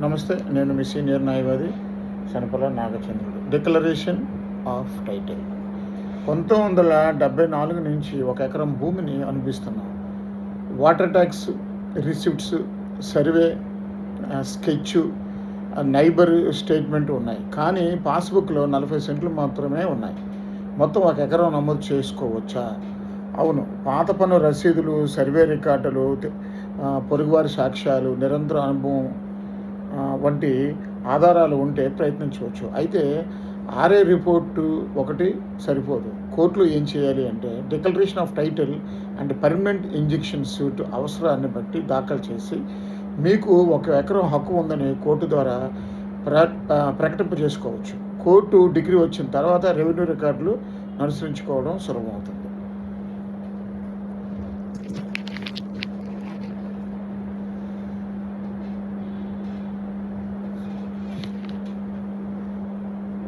నమస్తే, నేను మీ సీనియర్ న్యాయవాది Shanapala Nagachandrudu. Declaration of title 1974 నుంచి 1 ఎకరం భూమిని అనుభవిస్తున్నాం. Water tax receipts, survey, sketch, neighbour statement ఉన్నాయి. కానీ పాస్బుక్లో 40 సెంట్లు మాత్రమే ఉన్నాయి. మొత్తం 1 ఎకరం నమోదు చేసుకోవచ్చా? అవును. పాత పన్ను రసీదులు, సర్వే రికార్డులు, పొరుగువారి సాక్ష్యాలు, నిరంతర అనుభవం వంటి ఆధారాలు ఉంటే ప్రయత్నించవచ్చు. అయితే ఆర్ఏ రిపోర్టు ఒకటి సరిపోదు. కోర్టులో ఏం చేయాలి అంటే declaration of title and permanent injection suit అవసరాన్ని బట్టి దాఖలు చేసి మీకు 1 ఎకరం హక్కు ఉందని కోర్టు ద్వారా ప్రకటింపజేసుకోవచ్చు. కోర్టు డిగ్రీ వచ్చిన తర్వాత రెవెన్యూ రికార్డులు అనుసరించుకోవడం సులభమవుతుంది.